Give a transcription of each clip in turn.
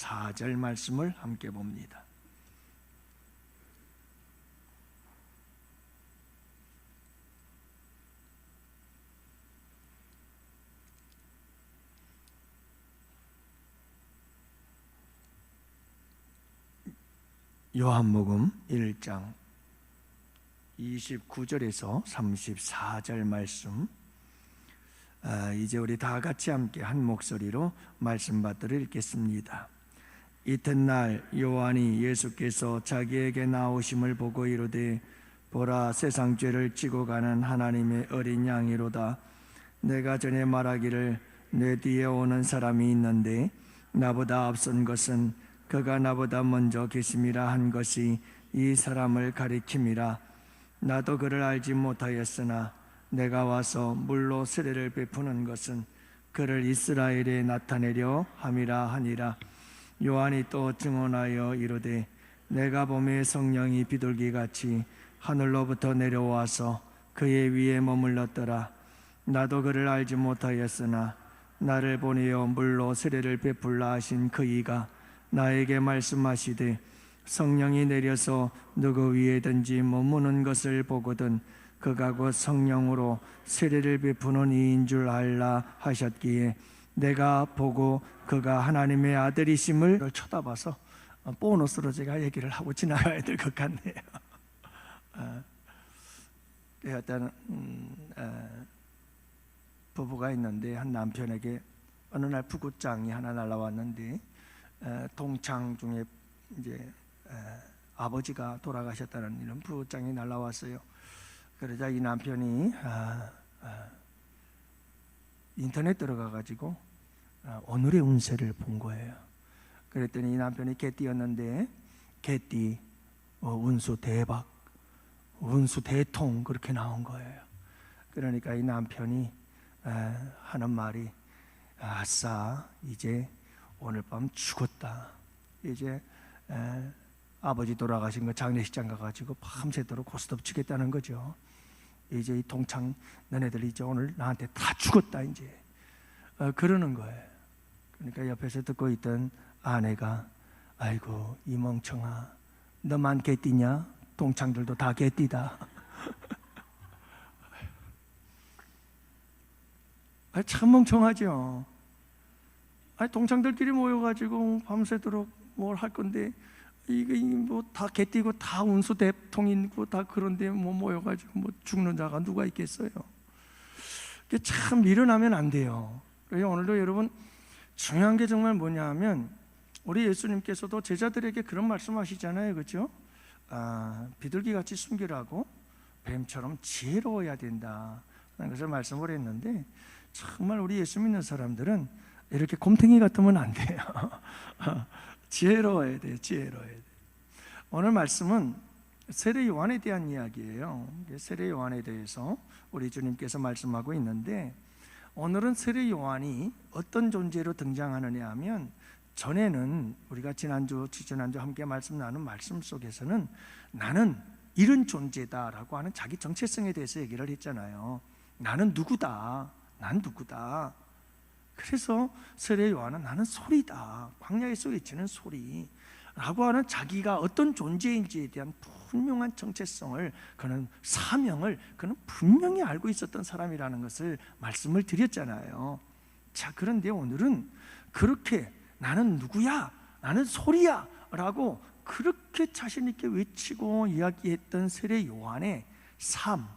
4절 말씀을 함께 봅니다. 요한복음 1장 29절에서 34절 말씀, 이제 우리 다 같이 함께 한 목소리로 말씀 받들어 읽겠습니다. 이튿날 요한이 예수께서 자기에게 나오심을 보고 이르되, 보라, 세상 죄를 지고 가는 하나님의 어린 양이로다. 내가 전에 말하기를 내 뒤에 오는 사람이 있는데 나보다 앞선 것은 그가 나보다 먼저 계심이라 한 것이 이 사람을 가리킴이라. 나도 그를 알지 못하였으나 내가 와서 물로 세례를 베푸는 것은 그를 이스라엘에 나타내려 함이라 하니라. 요한이 또 증언하여 이르되, 내가 보매 성령이 비둘기같이 하늘로부터 내려와서 그의 위에 머물렀더라. 나도 그를 알지 못하였으나 나를 보내어 물로 세례를 베풀라 하신 그 이가 나에게 말씀하시되, 성령이 내려서 누구 위에든지 머무는 것을 보거든 그가 곧 성령으로 세례를 베푸는 이인 줄 알라 하셨기에, 내가 보고 그가 하나님의 아들이심을 쳐다봐서 보너스로 제가 얘기를 하고 지나가야 될 것 같네요. 어떤 부부가 있는데, 한 남편에게 어느 날 부굿장이 하나 날라왔는데, 동창 중에 이제 아버지가 돌아가셨다는 이런 부굿장이 날라왔어요. 그러자 이 남편이 인터넷 들어가가지고 오늘의 운세를 본 거예요. 그랬더니 이 남편이 개띠였는데, 개띠 운수 대박, 운수 대통, 그렇게 나온 거예요. 그러니까 이 남편이 하는 말이, 아싸, 이제 오늘 밤 죽었다. 이제 아버지 돌아가신 거 장례식장 가가지고 밤새도록 고스톱 치겠다는 거죠. 이제 이 동창 너네들 이제 오늘 나한테 다 죽었다 이제 그러는 거예요. 그러니까 옆에서 듣고 있던 아내가, 아이고 이 멍청아, 너만 개띠냐? 동창들도 다 개띠다. 참 멍청하죠. 동창들끼리 모여가지고 밤새도록 뭘 할 건데, 이게 뭐 다 개띠고 다 운수 대통이고 다 그런데 뭐 모여가지고 뭐 죽는 자가 누가 있겠어요? 이게 참 미련하면 안 돼요. 그래서 오늘도 여러분 중요한 게 정말 뭐냐 하면, 우리 예수님께서도 제자들에게 그런 말씀하시잖아요, 그렇죠? 비둘기같이 순결하고 뱀처럼 지혜로워야 된다 라는 것을 말씀을 했는데, 정말 우리 예수 믿는 사람들은 이렇게 곰탱이 같으면 안 돼요. 지혜로워야 돼요. 지혜로워야 돼요. 오늘 말씀은 세례 요한에 대한 이야기예요. 세례 요한에 대해서 우리 주님께서 말씀하고 있는데, 오늘은 세례 요한이 어떤 존재로 등장하느냐 하면, 전에는 우리가 지난주, 지난주 함께 말씀 나눈 말씀 속에서는 나는 이런 존재다라고 하는 자기 정체성에 대해서 얘기를 했잖아요. 나는 누구다, 난 누구다. 그래서 세례 요한은 나는 소리다, 광야에서 외치는 소리라고 하는 자기가 어떤 존재인지에 대한 분명한 정체성을, 그는 사명을 그는 분명히 알고 있었던 사람이라는 것을 말씀을 드렸잖아요. 자, 그런데 오늘은 그렇게 나는 누구야, 나는 소리야 라고 그렇게 자신 있게 외치고 이야기했던 세례 요한의 삶,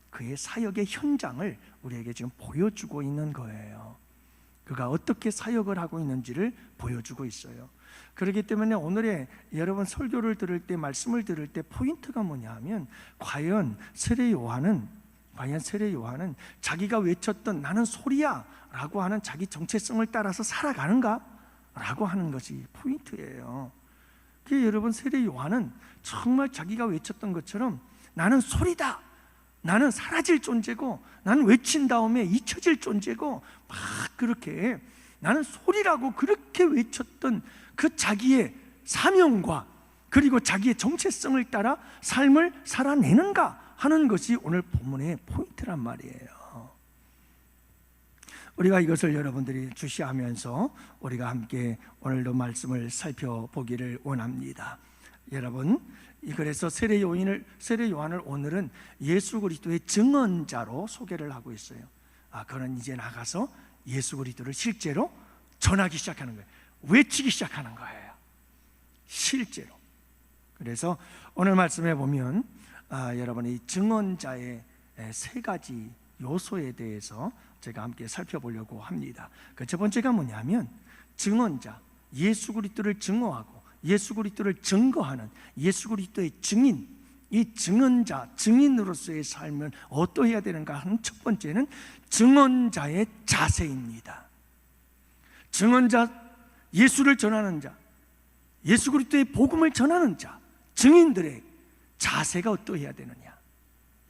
그의 사역의 현장을 우리에게 지금 보여주고 있는 거예요. 그가 어떻게 사역을 하고 있는지를 보여주고 있어요. 그렇기 때문에 오늘의 여러분 설교를 들을 때, 말씀을 들을 때 포인트가 뭐냐 하면, 과연 세례 요한은 자기가 외쳤던 나는 소리야 라고 하는 자기 정체성을 따라서 살아가는가 라고 하는 것이 포인트예요. 그래서 여러분, 세례 요한은 정말 자기가 외쳤던 것처럼 나는 소리다, 나는 사라질 존재고, 나는 외친 다음에 잊혀질 존재고, 막 그렇게 나는 소리라고 그렇게 외쳤던 그 자기의 사명과 그리고 자기의 정체성을 따라 삶을 살아내는가 하는 것이 오늘 본문의 포인트란 말이에요. 우리가 이것을 여러분들이 주시하면서 우리가 함께 오늘도 말씀을 살펴보기를 원합니다. 여러분, 그래서 세례 요한을 오늘은 예수 그리스도의 증언자로 소개를 하고 있어요. 그는 이제 나가서 예수 그리스도를 실제로 전하기 시작하는 거예요. 외치기 시작하는 거예요. 실제로. 그래서 오늘 말씀에 보면 여러분, 이 증언자의 세 가지 요소에 대해서 제가 함께 살펴보려고 합니다. 그 첫 번째가 뭐냐면, 증언자, 예수 그리스도를 증언하고 예수 그리스도를 증거하는 예수 그리스도의 증인, 이 증언자, 증인으로서의 삶은 어떠해야 되는가 하는 첫 번째는 증언자의 자세입니다. 증언자, 예수를 전하는 자, 예수 그리스도의 복음을 전하는 자, 증인들의 자세가 어떠해야 되느냐,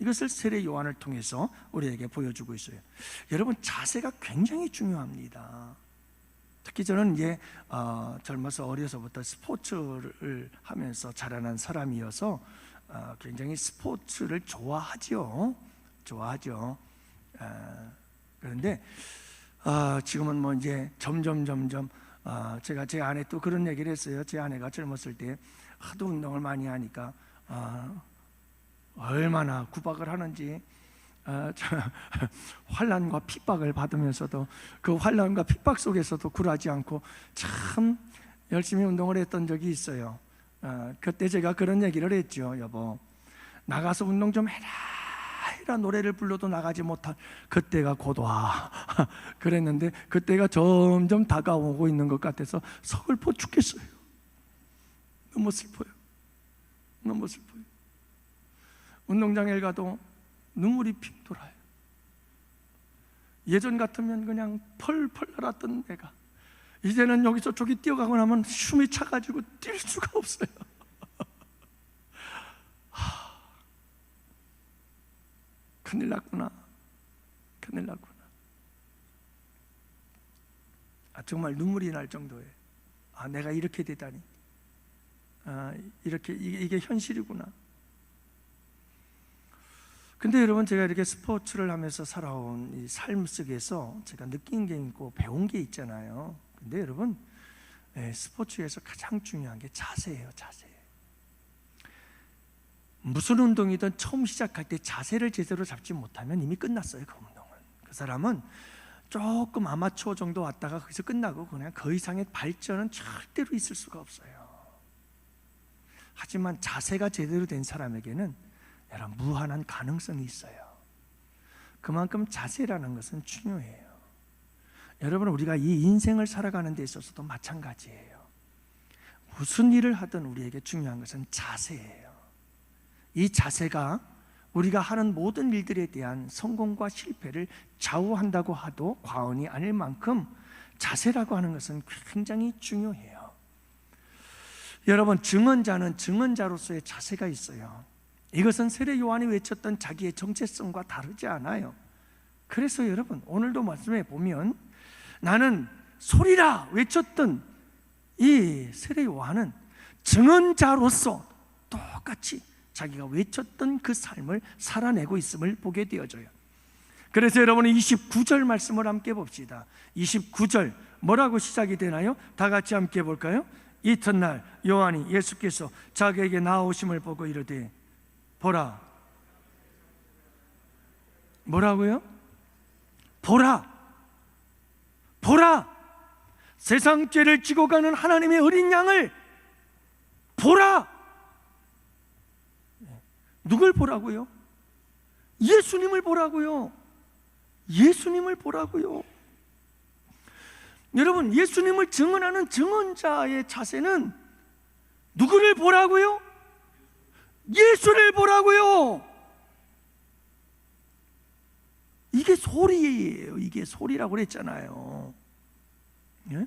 이것을 세례 요한을 통해서 우리에게 보여주고 있어요. 여러분, 자세가 굉장히 중요합니다. 특히 저는 이제 젊어서 어려서부터 스포츠를 하면서 자라난 사람이어서 굉장히 스포츠를 좋아하죠. 그런데 지금은 뭐 이제 점점 제가 제 아내 또 그런 얘기를 했어요. 제 아내가 젊었을 때 하도 운동을 많이 하니까 얼마나 구박을 하는지, 환난과 핍박을 받으면서도 그 환난과 핍박 속에서도 굴하지 않고 참 열심히 운동을 했던 적이 있어요. 그때 제가 그런 얘기를 했죠. 여보, 나가서 운동 좀 해라 노래를 불러도 나가지 못한 그때가 곧 와. 그랬는데 그때가 점점 다가오고 있는 것 같아서 서글퍼 죽겠어요. 너무 슬퍼요. 운동장에 가도 눈물이 핑 돌아요. 예전 같으면 그냥 펄펄 날았던 내가 이제는 여기서 저기 뛰어가고 나면 숨이 차가지고 뛸 수가 없어요. 큰일 났구나. 정말 눈물이 날 정도예요. 내가 이렇게 되다니. 이게 현실이구나. 근데 여러분, 제가 이렇게 스포츠를 하면서 살아온 이 삶 속에서 제가 느낀 게 있고 배운 게 있잖아요. 근데 여러분, 스포츠에서 가장 중요한 게 자세예요. 자세. 무슨 운동이든 처음 시작할 때 자세를 제대로 잡지 못하면 이미 끝났어요. 그 운동은. 그 사람은 조금 아마추어 정도 왔다가 거기서 끝나고 그냥 그 이상의 발전은 절대로 있을 수가 없어요. 하지만 자세가 제대로 된 사람에게는 여러분, 무한한 가능성이 있어요. 그만큼 자세라는 것은 중요해요. 여러분, 우리가 이 인생을 살아가는 데 있어서도 마찬가지예요. 무슨 일을 하든 우리에게 중요한 것은 자세예요. 이 자세가 우리가 하는 모든 일들에 대한 성공과 실패를 좌우한다고 해도 과언이 아닐 만큼 자세라고 하는 것은 굉장히 중요해요. 여러분, 증언자는 증언자로서의 자세가 있어요. 이것은 세례 요한이 외쳤던 자기의 정체성과 다르지 않아요. 그래서 여러분, 오늘도 말씀해 보면 나는 소리라 외쳤던 이 세례 요한은 증언자로서 똑같이 자기가 외쳤던 그 삶을 살아내고 있음을 보게 되어져요. 그래서 여러분, 29절 말씀을 함께 봅시다. 29절 뭐라고 시작이 되나요? 다 같이 함께 볼까요? 이튿날 요한이 예수께서 자기에게 나오심을 보고 이르되 보라. 뭐라고요? 보라. 세상 죄를 지고 가는 하나님의 어린 양을 보라. 누굴 보라고요? 예수님을 보라고요. 여러분, 예수님을 증언하는 증언자의 자세는 누구를 보라고요? 예수를 보라고요. 이게 소리예요. 이게 소리라고 그랬잖아요. 예?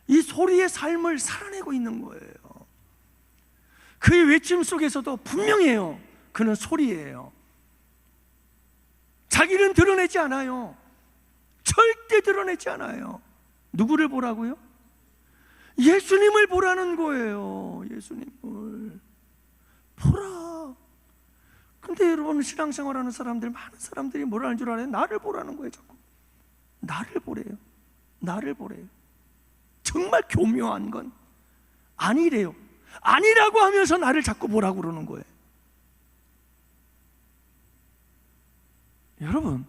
이 소리의 삶을 살아내고 있는 거예요. 그의 외침 속에서도 분명해요. 그는 소리예요. 자기는 드러내지 않아요. 절대 드러내지 않아요. 누구를 보라고요? 예수님을 보라는 거예요. 예수님을 보라. 근데 여러분, 신앙생활하는 사람들, 많은 사람들이 뭐라는 줄 알아요? 나를 보라는 거예요. 자꾸 나를 보래요. 나를 보래요. 정말 교묘한 건 아니래요. 아니라고 하면서 나를 자꾸 보라고 그러는 거예요. 여러분,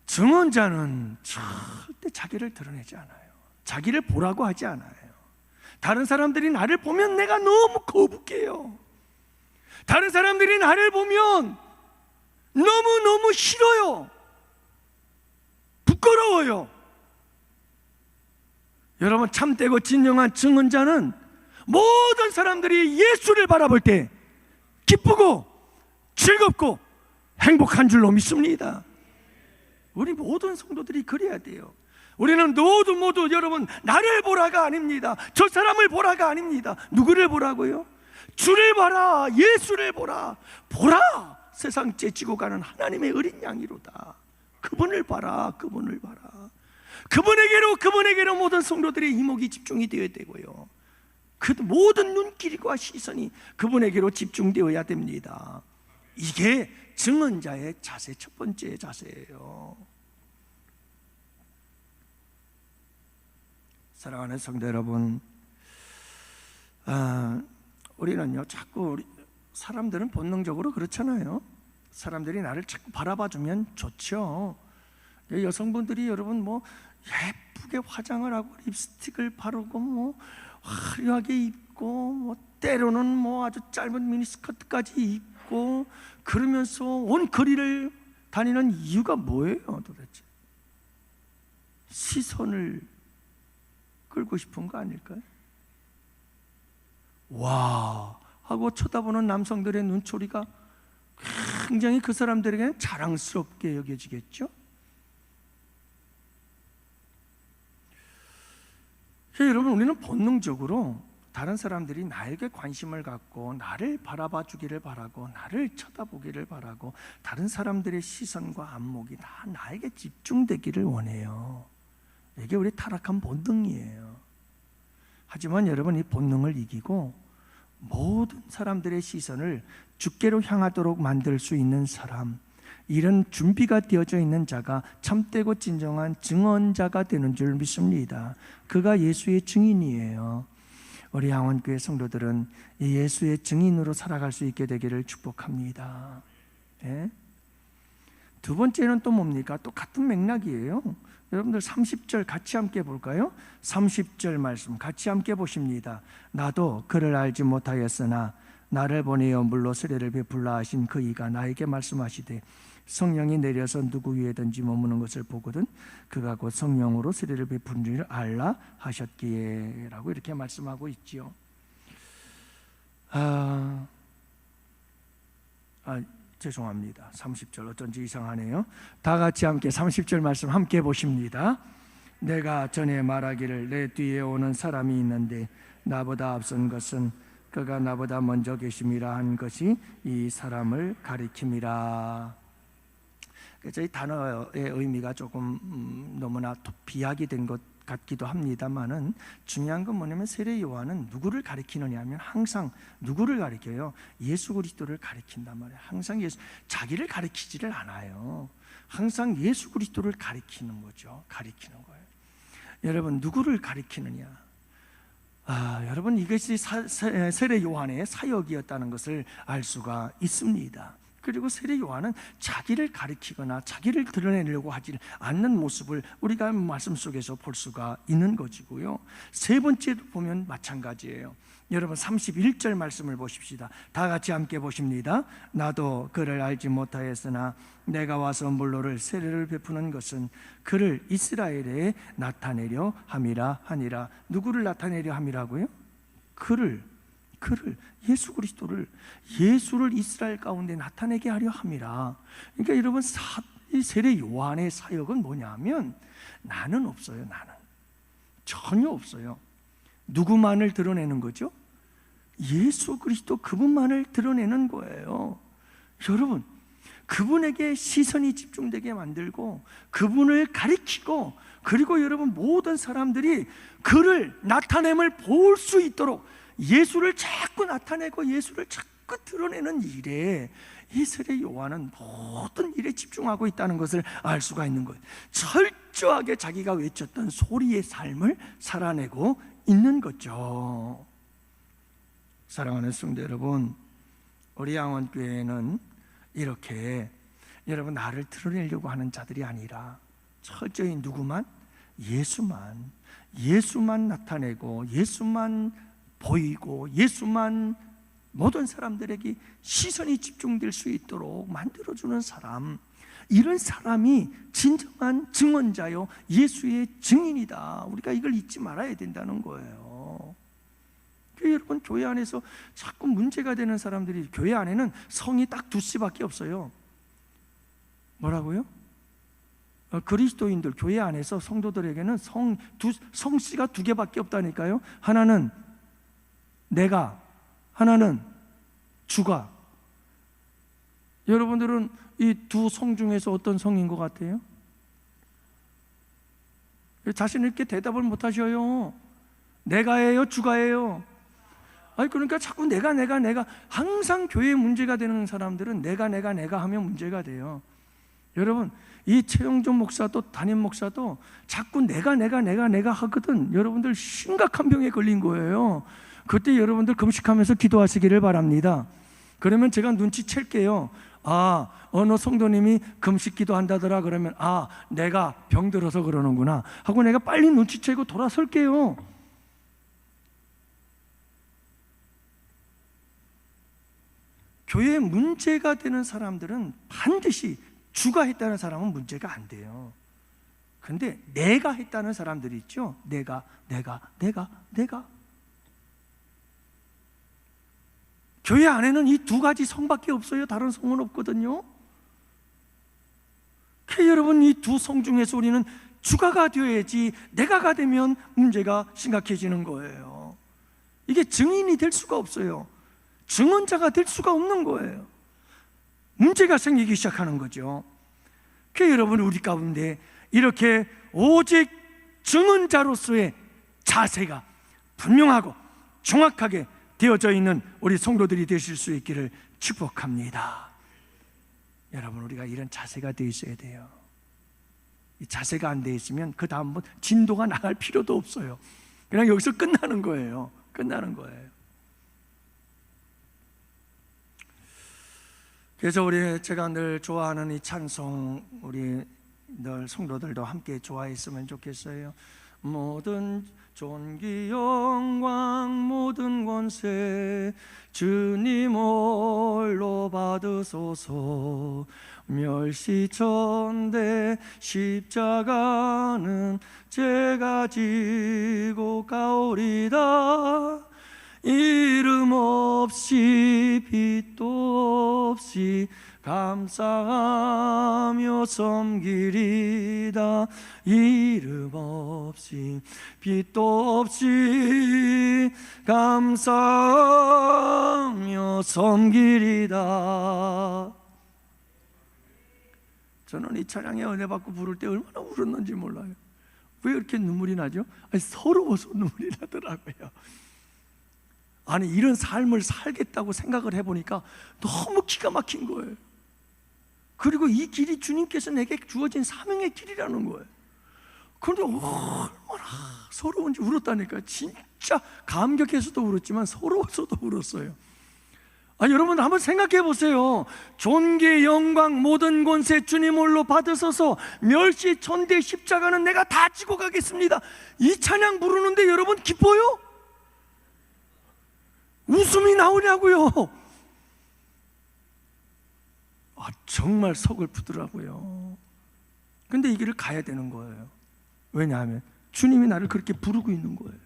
증언자는 절대 자기를 드러내지 않아요. 자기를 보라고 하지 않아요. 다른 사람들이 나를 보면 내가 너무 거북해요. 다른 사람들이 나를 보면 너무너무 싫어요. 부끄러워요. 여러분, 참되고 진정한 증언자는 모든 사람들이 예수를 바라볼 때 기쁘고 즐겁고 행복한 줄로 믿습니다. 우리 모든 성도들이 그래야 돼요. 우리는 모두 여러분, 나를 보라가 아닙니다. 저 사람을 보라가 아닙니다. 누구를 보라고요? 주를 봐라. 예수를 보라. 보라. 세상 째지고 가는 하나님의 어린 양이로다. 그분을 봐라. 그분을 봐라. 그분에게로 모든 성도들의 이목이 집중이 되어야 되고요. 그 모든 눈길과 시선이 그분에게로 집중되어야 됩니다. 이게 증언자의 자세, 첫 번째 자세예요. 사랑하는 성도 여러분, 우리는요, 자꾸 사람들은 본능적으로 그렇잖아요. 사람들이 나를 자꾸 바라봐주면 좋죠. 여성분들이 여러분 뭐 예쁘게 화장을 하고 립스틱을 바르고 뭐 화려하게 입고 뭐 때로는 뭐 아주 짧은 미니스커트까지 입고 그러면서 온 거리를 다니는 이유가 뭐예요 도대체? 시선을 끌고 싶은 거 아닐까요? 와 하고 쳐다보는 남성들의 눈초리가 굉장히 그 사람들에게는 자랑스럽게 여겨지겠죠? 여러분, 우리는 본능적으로 다른 사람들이 나에게 관심을 갖고 나를 바라봐 주기를 바라고 나를 쳐다보기를 바라고 다른 사람들의 시선과 안목이 다 나에게 집중되기를 원해요. 이게 우리 타락한 본능이에요. 하지만 여러분, 이 본능을 이기고 모든 사람들의 시선을 주께로 향하도록 만들 수 있는 사람, 이런 준비가 되어져 있는 자가 참되고 진정한 증언자가 되는 줄 믿습니다. 그가 예수의 증인이에요. 우리 양원교회 성도들은 이 예수의 증인으로 살아갈 수 있게 되기를 축복합니다. 네? 두 번째는 또 뭡니까? 또 같은 맥락이에요. 여러분들 30절 같이 함께 볼까요? 30절 말씀 같이 함께 보십니다. 나도 그를 알지 못하였으나 나를 보내어 물로 세례를 베풀라 하신 그 이가 나에게 말씀하시되 성령이 내려서 누구 위에든지 머무는 것을 보거든 그가 곧 성령으로 세례를 베푸는 줄 알라 하셨기에 라고 이렇게 말씀하고 있지요. 죄송합니다. 30절 어쩐지 이상하네요. 다 같이 함께 30절 말씀 함께 보십니다. 내가 전에 말하기를 내 뒤에 오는 사람이 있는데 나보다 앞선 것은 그가 나보다 먼저 계심이라 한 것이 이 사람을 가리킴이라. 이 단어의 의미가 조금 너무나 비약이 된 것 같기도 합니다만은 중요한 건 뭐냐면 세례 요한은 누구를 가리키느냐 하면 항상 누구를 가리켜요? 예수 그리스도를 가리킨단 말이에요. 항상 자기를 가리키지를 않아요. 항상 예수 그리스도를 가리키는 거죠. 가리키는 거예요. 여러분, 누구를 가리키느냐? 여러분, 이것이 세례 요한의 사역이었다는 것을 알 수가 있습니다. 그리고 세례 요한은 자기를 가리키거나 자기를 드러내려고 하지 않는 모습을 우리가 말씀 속에서 볼 수가 있는 것이고요. 세 번째도 보면 마찬가지예요. 여러분 31절 말씀을 보십시다. 다 같이 함께 보십니다. 나도 그를 알지 못하였으나 내가 와서 물로를 세례를 베푸는 것은 그를 이스라엘에 나타내려 함이라 하니라. 누구를 나타내려 함이라고요? 그를 예수 그리스도를 예수를 이스라엘 가운데 나타내게 하려 함이라. 그러니까 여러분, 이 세례 요한의 사역은 뭐냐면 나는 없어요. 나는 전혀 없어요. 누구만을 드러내는 거죠? 예수 그리스도 그분만을 드러내는 거예요. 여러분, 그분에게 시선이 집중되게 만들고 그분을 가리키고, 그리고 여러분 모든 사람들이 그를 나타냄을 볼 수 있도록 예수를 자꾸 나타내고 예수를 자꾸 그 드러내는 일에 이 세례 요한은 모든 일에 집중하고 있다는 것을 알 수가 있는 거예요. 철저하게 자기가 외쳤던 소리의 삶을 살아내고 있는 거죠. 사랑하는 성도 여러분, 우리 양원교회는 이렇게 여러분 나를 드러내려고 하는 자들이 아니라 철저히 누구만? 예수만 나타내고 예수만 보이고 예수만 모든 사람들에게 시선이 집중될 수 있도록 만들어주는 사람, 이런 사람이 진정한 증언자요 예수의 증인이다. 우리가 이걸 잊지 말아야 된다는 거예요. 여러분, 교회 안에서 자꾸 문제가 되는 사람들이, 교회 안에는 성이 딱 두 씨밖에 없어요. 뭐라고요? 그리스도인들 교회 안에서 성도들에게는 성씨가 두 개밖에 없다니까요. 하나는 내가, 하나는 주가. 여러분들은 이 두 성 중에서 어떤 성인 것 같아요? 자신 있게 대답을 못 하셔요. 내가예요, 주가예요? 아니, 그러니까 자꾸 내가 항상 교회에 문제가 되는 사람들은 내가 하면 문제가 돼요. 여러분, 이 최영종 목사도 담임 목사도 자꾸 내가 하거든. 여러분들 심각한 병에 걸린 거예요. 그때 여러분들 금식하면서 기도하시기를 바랍니다. 그러면 제가 눈치챌게요. 아, 어느 성도님이 금식 기도한다더라. 그러면 아, 내가 병들어서 그러는구나 하고 내가 빨리 눈치채고 돌아설게요. 교회에 문제가 되는 사람들은 반드시 주가 했다는 사람은 문제가 안 돼요. 근데 내가 했다는 사람들이 있죠. 내가. 교회 안에는 이 두 가지 성밖에 없어요. 다른 성은 없거든요. 여러분, 이 두 성 중에서 우리는 주가가 되어야지 내가가 되면 문제가 심각해지는 거예요. 이게 증인이 될 수가 없어요. 증언자가 될 수가 없는 거예요. 문제가 생기기 시작하는 거죠. 여러분, 우리 가운데 이렇게 오직 증언자로서의 자세가 분명하고 정확하게 되어져 있는 우리 성도들이 되실 수 있기를 축복합니다. 여러분, 우리가 이런 자세가 되어 있어야 돼요. 이 자세가 안 되어 있으면 그 다음번 진도가 나갈 필요도 없어요. 그냥 여기서 끝나는 거예요. 그래서 제가 늘 좋아하는 이 찬송, 우리 늘 성도들도 함께 좋아했으면 좋겠어요. 모든 존귀 영광 모든 권세 주님 홀로 받으소서. 멸시천대 십자가는 제가 지고 가오리다. 이름 없이 빛도 없이 감사하며 섬기리다. 이름 없이 빛도 없이 감사하며 섬기리다. 저는 이 찬양에 은혜 받고 부를 때 얼마나 울었는지 몰라요. 왜 이렇게 눈물이 나죠? 아니, 서러워서 눈물이 나더라고요. 아니, 이런 삶을 살겠다고 생각을 해보니까 너무 기가 막힌 거예요. 그리고 이 길이 주님께서 내게 주어진 사명의 길이라는 거예요. 그런데 얼마나 서러운지 울었다니까요. 진짜 감격해서도 울었지만 서러워서도 울었어요. 여러분, 한번 생각해 보세요. 존귀 영광 모든 권세 주님 홀로 받으소서. 멸시 천대 십자가는 내가 다 지고 가겠습니다. 이 찬양 부르는데 여러분 기뻐요? 웃음이 나오냐고요. 정말 서글프더라고요. 근데 이 길을 가야 되는 거예요. 왜냐하면 주님이 나를 그렇게 부르고 있는 거예요.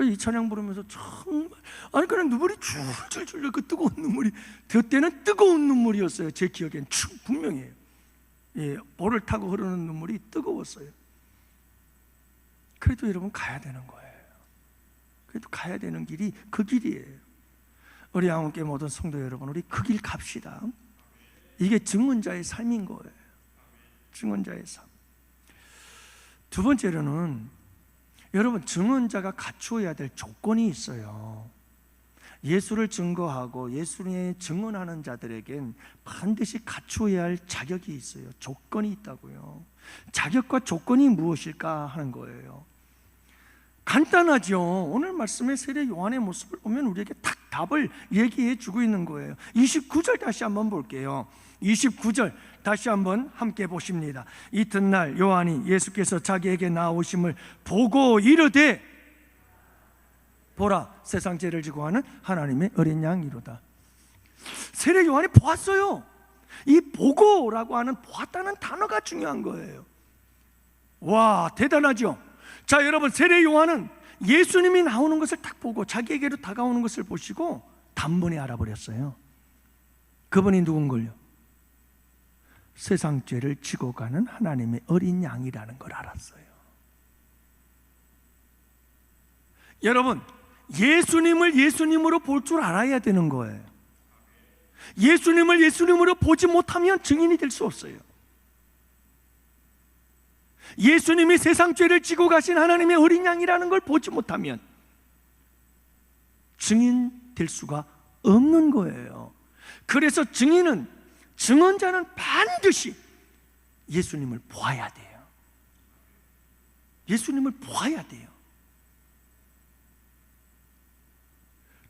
이 찬양 부르면서 정말 그냥 눈물이 줄줄줄, 그 뜨거운 눈물이, 그때는 뜨거운 눈물이었어요. 제 기억엔 분명해요. 볼을 타고 흐르는 눈물이 뜨거웠어요. 그래도 여러분 가야 되는 거예요. 그래도 가야 되는 길이 그 길이에요. 우리 양원교회 모든 성도 여러분, 우리 그 길 갑시다. 이게 증언자의 삶인 거예요. 증언자의 삶. 두 번째로는 여러분, 증언자가 갖추어야 될 조건이 있어요. 예수를 증거하고 예수를 증언하는 자들에겐 반드시 갖추어야 할 자격이 있어요. 조건이 있다고요. 자격과 조건이 무엇일까 하는 거예요. 간단하죠. 오늘 말씀의 세례 요한의 모습을 보면 우리에게 딱 답을 얘기해 주고 있는 거예요. 29절 다시 한번 볼게요. 29절 다시 한번 함께 보십니다. 이튿날 요한이 예수께서 자기에게 나오심을 보고 이르되 보라, 세상 죄를 지고 하는 하나님의 어린 양이로다. 세례 요한이 보았어요. 이 보고라고 하는 보았다는 단어가 중요한 거예요. 와, 대단하죠. 자, 여러분, 세례 요한은 예수님이 나오는 것을 딱 보고 자기에게로 다가오는 것을 보시고 단번에 알아버렸어요. 그분이 누군걸요? 세상 죄를 지고 가는 하나님의 어린 양이라는 걸 알았어요. 여러분, 예수님을 예수님으로 볼 줄 알아야 되는 거예요. 예수님을 예수님으로 보지 못하면 증인이 될 수 없어요. 예수님이 세상 죄를 지고 가신 하나님의 어린 양이라는 걸 보지 못하면 증인 될 수가 없는 거예요. 그래서 증언자는 반드시 예수님을 보아야 돼요. 예수님을 보아야 돼요.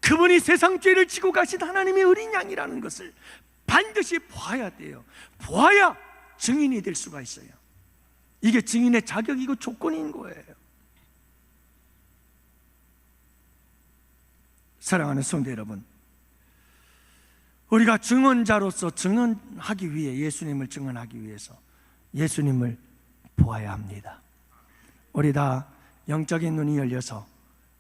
그분이 세상 죄를 지고 가신 하나님의 어린 양이라는 것을 반드시 보아야 돼요. 보아야 증인이 될 수가 있어요. 이게 증인의 자격이고 조건인 거예요. 사랑하는 성도 여러분, 우리가 증언자로서 증언하기 위해, 예수님을 증언하기 위해서 예수님을 보아야 합니다. 우리 다 영적인 눈이 열려서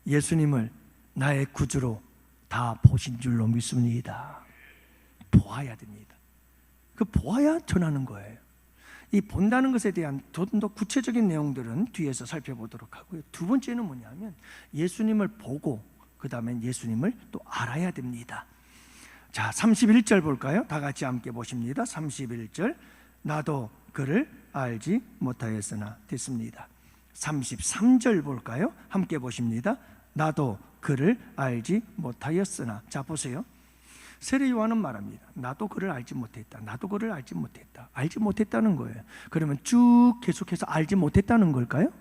예수님을 나의 구주로 다 보신 줄로 믿습니다. 보아야 됩니다. 그 보아야 전하는 거예요. 이 본다는 것에 대한 좀 더 구체적인 내용들은 뒤에서 살펴보도록 하고요. 두 번째는 뭐냐면 예수님을 보고 그 다음에 예수님을 또 알아야 됩니다. 자, 31절 볼까요? 다 같이 함께 보십니다. 31절, 나도 그를 알지 못하였으나 됐습니다. 33절 볼까요? 함께 보십니다. 나도 그를 알지 못하였으나. 자, 보세요. 세례 요한은 말합니다. 나도 그를 알지 못했다. 나도 그를 알지 못했다. 알지 못했다는 거예요. 그러면 쭉 계속해서 알지 못했다는 걸까요?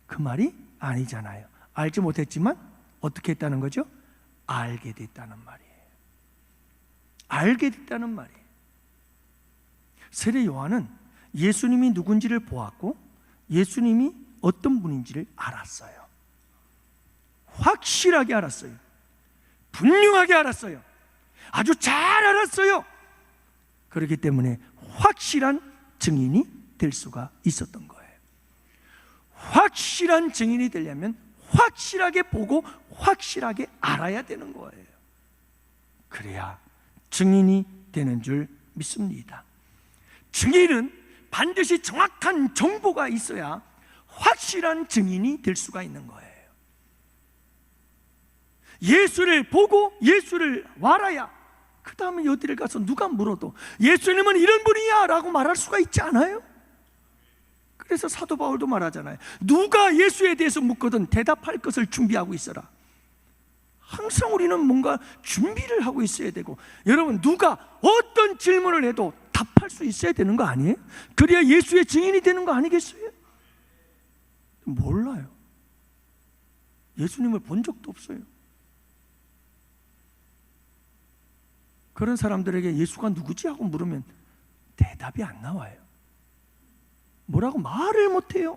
그 말이 아니잖아요. 알지 못했지만 어떻게 했다는 거죠? 알게 됐다는 말이에요. 알게 됐다는 말이에요. 세례 요한은 예수님이 누군지를 보았고 예수님이 어떤 분인지를 알았어요. 확실하게 알았어요. 분명하게 알았어요. 아주 잘 알았어요. 그렇기 때문에 확실한 증인이 될 수가 있었던 거예요. 확실한 증인이 되려면 확실하게 보고 확실하게 알아야 되는 거예요. 그래야 증인이 되는 줄 믿습니다. 증인은 반드시 정확한 정보가 있어야 확실한 증인이 될 수가 있는 거예요. 예수를 보고 예수를 알아야 그 다음에 어디를 가서 누가 물어도 예수님은 이런 분이야 라고 말할 수가 있지 않아요? 그래서 사도 바울도 말하잖아요. 누가 예수에 대해서 묻거든 대답할 것을 준비하고 있어라. 항상 우리는 뭔가 준비를 하고 있어야 되고, 여러분, 누가 어떤 질문을 해도 답할 수 있어야 되는 거 아니에요? 그래야 예수의 증인이 되는 거 아니겠어요? 몰라요. 예수님을 본 적도 없어요. 그런 사람들에게 예수가 누구지? 하고 물으면 대답이 안 나와요. 뭐라고 말을 못해요.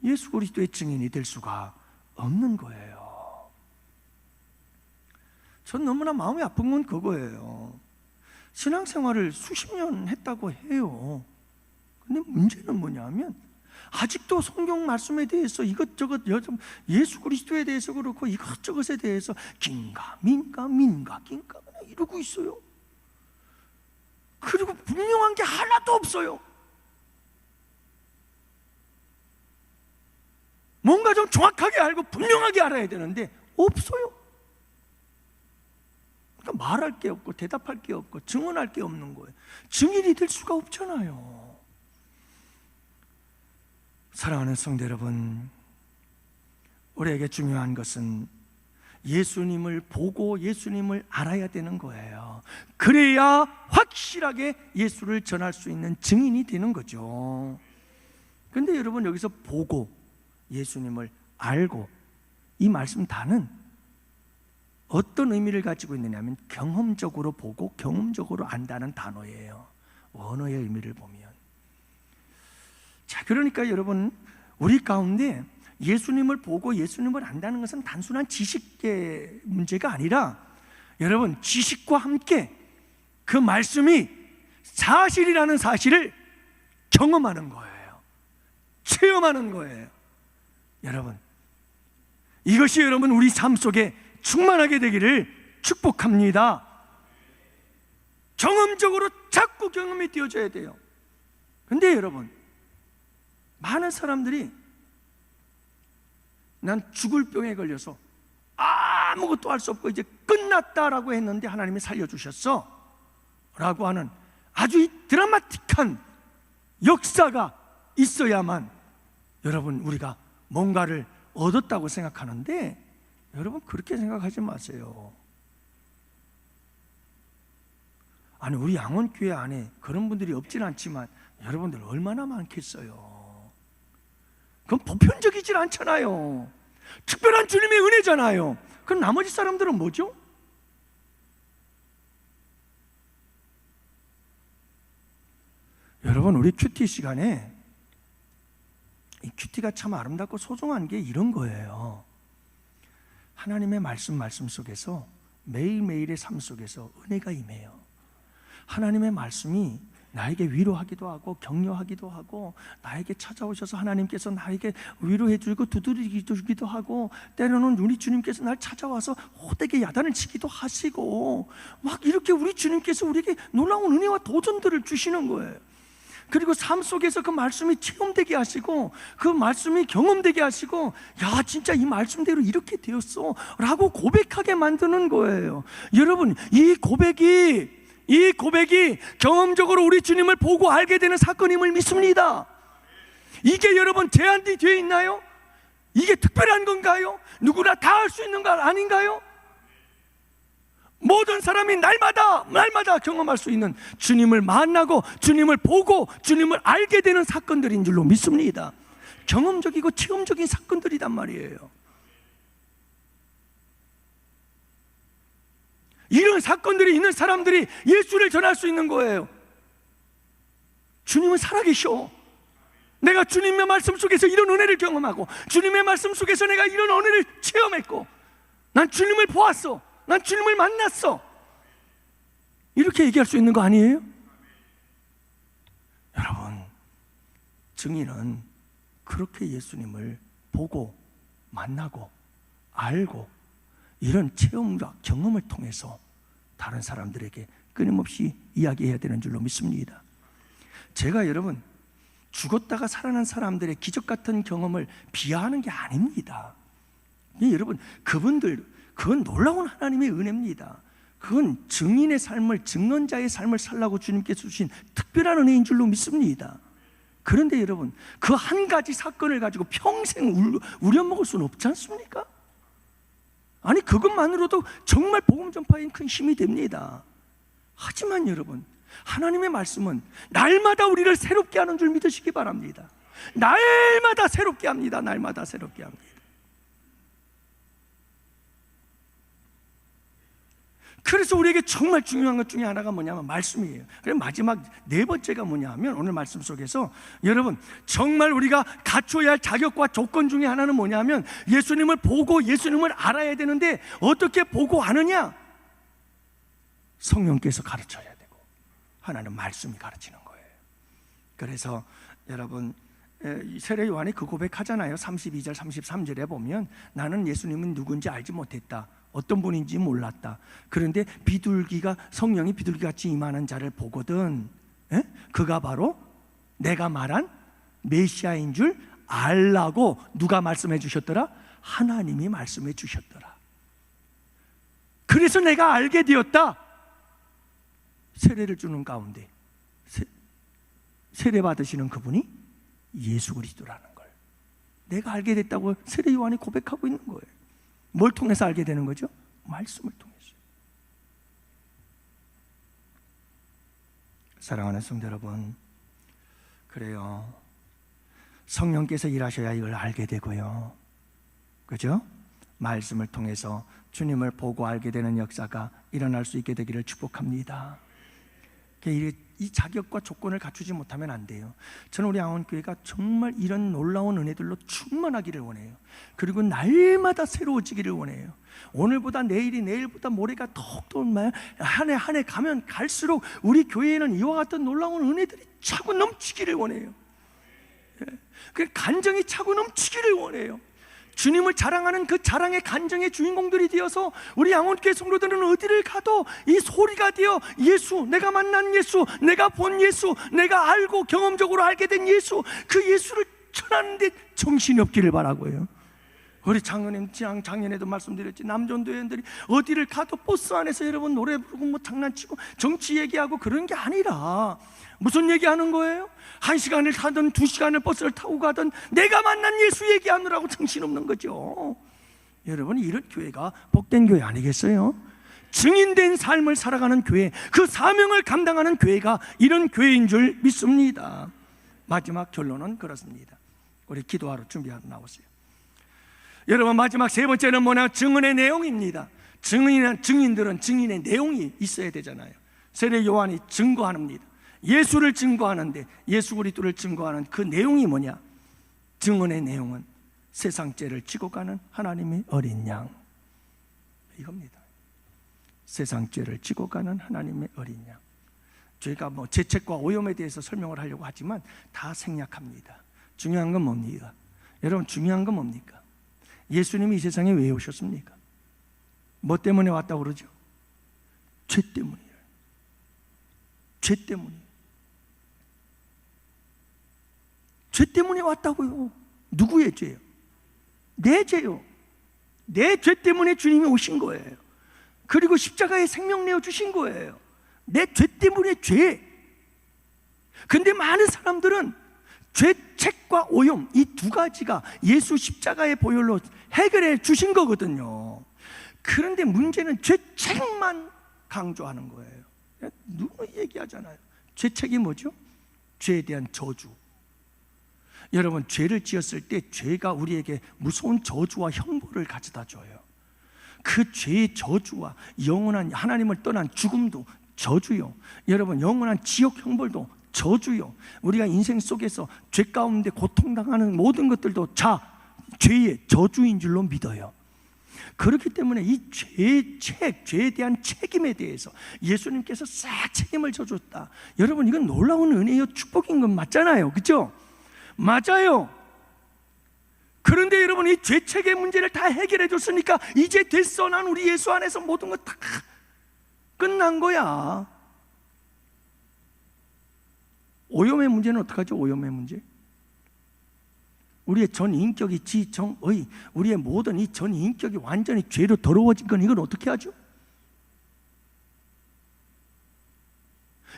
예수 그리스도의 증인이 될 수가 없는 거예요. 전 너무나 마음이 아픈 건 그거예요. 신앙생활을 수십 년 했다고 해요. 근데 문제는 뭐냐면 아직도 성경 말씀에 대해서 이것저것, 예수 그리스도에 대해서 그렇고 이것저것에 대해서 긴가 민가 그냥 이러고 있어요. 그리고 분명한 게 하나도 없어요. 뭔가 좀 정확하게 알고 분명하게 알아야 되는데 없어요. 그러니까 말할 게 없고 대답할 게 없고 증언할 게 없는 거예요. 증인이 될 수가 없잖아요. 사랑하는 성도 여러분, 우리에게 중요한 것은 예수님을 보고 예수님을 알아야 되는 거예요. 그래야 확실하게 예수를 전할 수 있는 증인이 되는 거죠. 그런데 여러분, 여기서 보고 예수님을 알고, 이 말씀 다는 어떤 의미를 가지고 있느냐면 경험적으로 보고 경험적으로 안다는 단어예요. 원어의 의미를 보면. 자, 그러니까 여러분, 우리 가운데 예수님을 보고 예수님을 안다는 것은 단순한 지식의 문제가 아니라, 여러분, 지식과 함께 그 말씀이 사실이라는 사실을 경험하는 거예요. 체험하는 거예요. 여러분, 이것이 여러분 우리 삶 속에 충만하게 되기를 축복합니다. 경험적으로 자꾸 경험이 되어져야 돼요. 근데 여러분, 많은 사람들이 난 죽을 병에 걸려서 아무것도 할 수 없고 이제 끝났다라고 했는데 하나님이 살려주셨어 라고 하는 아주 드라마틱한 역사가 있어야만 여러분 우리가 뭔가를 얻었다고 생각하는데, 여러분 그렇게 생각하지 마세요. 아니, 우리 양원교회 안에 그런 분들이 없진 않지만 여러분들 얼마나 많겠어요. 그건 보편적이질 않잖아요. 특별한 주님의 은혜잖아요. 그럼 나머지 사람들은 뭐죠? 여러분, 우리 큐티 시간에 이 큐티가 참 아름답고 소중한 게 이런 거예요. 하나님의 말씀 속에서 매일매일의 삶 속에서 은혜가 임해요. 하나님의 말씀이 나에게 위로하기도 하고 격려하기도 하고, 나에게 찾아오셔서 하나님께서 나에게 위로해 주고 두드리기도 하고, 때로는 우리 주님께서 날 찾아와서 호되게 야단을 치기도 하시고, 막 이렇게 우리 주님께서 우리에게 놀라운 은혜와 도전들을 주시는 거예요. 그리고 삶 속에서 그 말씀이 체험되게 하시고, 그 말씀이 경험되게 하시고, 야 진짜 이 말씀대로 이렇게 되었어 라고 고백하게 만드는 거예요. 여러분, 이 고백이 경험적으로 우리 주님을 보고 알게 되는 사건임을 믿습니다. 이게 여러분 제한이 되어 있나요? 이게 특별한 건가요? 누구나 다 할 수 있는 거 아닌가요? 모든 사람이 날마다 경험할 수 있는, 주님을 만나고 주님을 보고 주님을 알게 되는 사건들인 줄로 믿습니다. 경험적이고 체험적인 사건들이란 말이에요. 이런 사건들이 있는 사람들이 예수를 전할 수 있는 거예요. 주님은 살아계셔. 내가 주님의 말씀 속에서 이런 은혜를 경험하고, 주님의 말씀 속에서 내가 이런 은혜를 체험했고, 난 주님을 보았어, 난 주님을 만났어, 이렇게 얘기할 수 있는 거 아니에요? 여러분, 증인은 그렇게 예수님을 보고 만나고 알고 이런 체험과 경험을 통해서 다른 사람들에게 끊임없이 이야기해야 되는 줄로 믿습니다. 제가 여러분 죽었다가 살아난 사람들의 기적 같은 경험을 비하하는 게 아닙니다. 여러분, 그건 놀라운 하나님의 은혜입니다. 그건 증인의 삶을, 증언자의 삶을 살라고 주님께서 주신 특별한 은혜인 줄로 믿습니다. 그런데 여러분, 그 한 가지 사건을 가지고 평생 우려먹을 수는 없지 않습니까? 아니, 그것만으로도 정말 복음 전파에 큰 힘이 됩니다. 하지만 여러분, 하나님의 말씀은 날마다 우리를 새롭게 하는 줄 믿으시기 바랍니다. 날마다 새롭게 합니다. 날마다 새롭게 합니다. 그래서 우리에게 정말 중요한 것 중에 하나가 뭐냐면 말씀이에요. 그리고 마지막 네 번째가 뭐냐 하면, 오늘 말씀 속에서 여러분 정말 우리가 갖춰야 할 자격과 조건 중에 하나는 뭐냐 하면, 예수님을 보고 예수님을 알아야 되는데 어떻게 보고 아느냐? 성령께서 가르쳐야 되고, 하나는 말씀이 가르치는 거예요. 그래서 여러분, 세례 요한이 그 고백하잖아요. 32절 33절에 보면, 나는 예수님은 누군지 알지 못했다, 어떤 분인지 몰랐다. 그런데 성령이 비둘기같이 임하는 자를 보거든. 그가 바로 내가 말한 메시아인 줄 알라고 누가 말씀해 주셨더라? 하나님이 말씀해 주셨더라. 그래서 내가 알게 되었다. 세례를 주는 가운데 세례 받으시는 그분이 예수 그리스도라는 걸 내가 알게 됐다고 세례 요한이 고백하고 있는 거예요. 뭘 통해서 알게 되는 거죠? 말씀을 통해서. 사랑하는 성도 여러분, 그래요, 성령께서 일하셔야 이걸 알게 되고요, 그죠? 말씀을 통해서 주님을 보고 알게 되는 역사가 일어날 수 있게 되기를 축복합니다. 이 자격과 조건을 갖추지 못하면 안 돼요. 저는 우리 양원교회가 정말 이런 놀라운 은혜들로 충만하기를 원해요. 그리고 날마다 새로워지기를 원해요. 오늘보다 내일이, 내일보다 모레가 더욱더 한 해 가면 갈수록 우리 교회에는 이와 같은 놀라운 은혜들이 차고 넘치기를 원해요. 그 간정이 차고 넘치기를 원해요. 주님을 자랑하는 그 자랑의 간정의 주인공들이 되어서 우리 양원교회 성도들은 어디를 가도 이 소리가 되어 예수, 내가 만난 예수, 내가 본 예수, 내가 알고 경험적으로 알게 된 예수, 그 예수를 전하는데 정신이 없기를 바라고요. 우리 작년에도 말씀드렸지, 남전도회원들이 어디를 가도 버스 안에서 여러분 노래 부르고 뭐 장난치고 정치 얘기하고 그런 게 아니라 무슨 얘기하는 거예요? 1시간을 타든 2시간을 버스를 타고 가든 내가 만난 예수 얘기하느라고 정신없는 거죠. 여러분, 이런 교회가 복된 교회 아니겠어요? 증인된 삶을 살아가는 교회, 그 사명을 감당하는 교회가 이런 교회인 줄 믿습니다. 마지막 결론은 그렇습니다. 우리 기도하러 준비하러 나오세요. 여러분, 마지막 세 번째는 뭐냐? 증언의 내용입니다. 증인들은 증인의 내용이 있어야 되잖아요. 세례 요한이 증거합니다. 예수를 증거하는데, 예수 그리스도를 증거하는 그 내용이 뭐냐? 증언의 내용은 세상 죄를 지고 가는 하나님의 어린 양, 이겁니다. 세상 죄를 지고 가는 하나님의 어린 양. 저희가 뭐 죄책과 오염에 대해서 설명을 하려고 하지만 다 생략합니다. 중요한 건 뭡니까? 여러분, 중요한 건 뭡니까? 예수님이 이 세상에 왜 오셨습니까? 뭐 때문에 왔다고 그러죠? 죄 때문이에요. 죄 때문이에요. 죄 때문에 왔다고요. 누구의 죄요? 내 죄요. 내 죄 때문에 주님이 오신 거예요. 그리고 십자가에 생명 내어 주신 거예요. 내 죄 때문에 죄. 근데 많은 사람들은 죄책과 오염, 이 두 가지가 예수 십자가의 보혈로 해결해 주신 거거든요. 그런데 문제는 죄책만 강조하는 거예요. 누구 얘기하잖아요. 죄책이 뭐죠? 죄에 대한 저주. 여러분, 죄를 지었을 때 죄가 우리에게 무서운 저주와 형벌을 가져다 줘요. 그 죄의 저주와 영원한 하나님을 떠난 죽음도 저주요. 여러분, 영원한 지옥 형벌도 저주요. 우리가 인생 속에서 죄 가운데 고통당하는 모든 것들도 죄의 저주인 줄로 믿어요. 그렇기 때문에 이 죄에 대한 책임에 대해서 예수님께서 싹 책임을 져줬다. 여러분, 이건 놀라운 은혜요, 축복인 건 맞잖아요. 그렇죠? 맞아요. 그런데 여러분, 이 죄책의 문제를 다 해결해 줬으니까 이제 됐어. 난 우리 예수 안에서 모든 것 다 끝난 거야. 오염의 문제는 어떡하죠? 오염의 문제. 우리의 전 인격이 지정의, 우리의 모든 이 전 인격이 완전히 죄로 더러워진 건 이건 어떻게 하죠?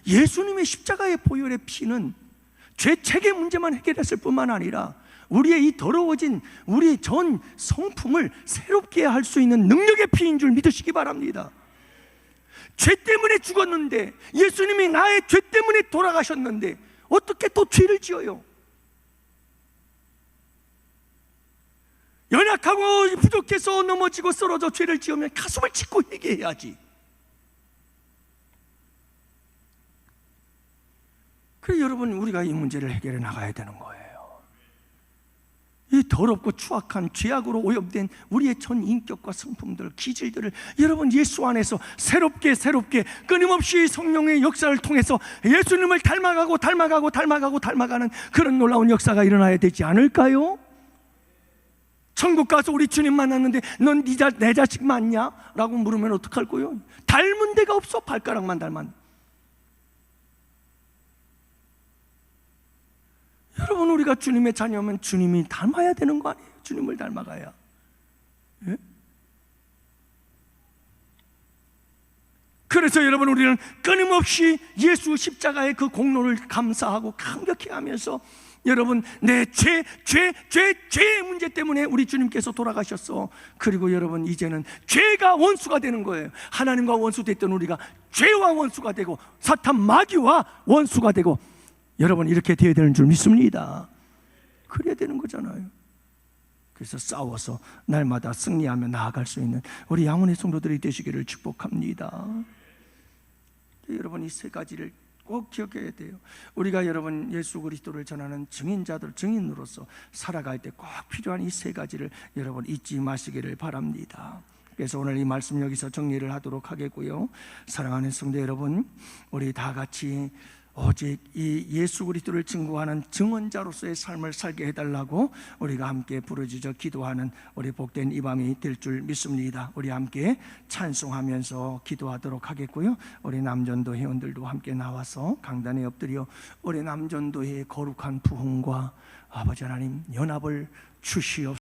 예수님의 십자가의 보혈의 피는 죄책의 문제만 해결했을 뿐만 아니라 우리의 이 더러워진 우리의 전 성품을 새롭게 할 수 있는 능력의 피인 줄 믿으시기 바랍니다. 죄 때문에 죽었는데, 예수님이 나의 죄 때문에 돌아가셨는데 어떻게 또 죄를 지어요? 연약하고 부족해서 넘어지고 쓰러져 죄를 지으면 가슴을 찢고 회개해야지. 그래서 여러분, 우리가 이 문제를 해결해 나가야 되는 거예요. 이 더럽고 추악한 죄악으로 오염된 우리의 전 인격과 성품들, 기질들을 여러분 예수 안에서 새롭게 끊임없이 성령의 역사를 통해서 예수님을 닮아가는 그런 놀라운 역사가 일어나야 되지 않을까요? 천국 가서 우리 주님 만났는데 넌 내 자식 맞냐? 라고 물으면 어떡할 거예요? 닮은 데가 없어. 발가락만 닮았네. 여러분, 우리가 주님의 자녀면 주님이 닮아야 되는 거 아니에요? 주님을 닮아가야. 예? 그래서 여러분, 우리는 끊임없이 예수 십자가의 그 공로를 감사하고 감격해 하면서 여러분, 내 죄의 문제 때문에 우리 주님께서 돌아가셨어. 그리고 여러분, 이제는 죄가 원수가 되는 거예요. 하나님과 원수됐던 우리가 죄와 원수가 되고 사탄 마귀와 원수가 되고, 여러분 이렇게 되어야 되는 줄 믿습니다. 그래야 되는 거잖아요. 그래서 싸워서 날마다 승리하며 나아갈 수 있는 우리 양원의 성도들이 되시기를 축복합니다. 여러분, 이 세 가지를 꼭 기억해야 돼요. 우리가 여러분 예수 그리스도를 전하는 증인으로서 살아갈 때 꼭 필요한 이 세 가지를 여러분 잊지 마시기를 바랍니다. 그래서 오늘 이 말씀 여기서 정리를 하도록 하겠고요. 사랑하는 성도 여러분, 우리 다 같이 오직 이 예수 그리스도를 증거하는 증언자로서의 삶을 살게 해달라고 우리가 함께 부르짖어 기도하는 우리 복된 이 밤이 될 줄 믿습니다. 우리 함께 찬송하면서 기도하도록 하겠고요. 우리 남전도 회원들도 함께 나와서 강단에 엎드려 우리 남전도의 거룩한 부흥과 아버지 하나님 연합을 주시옵소서.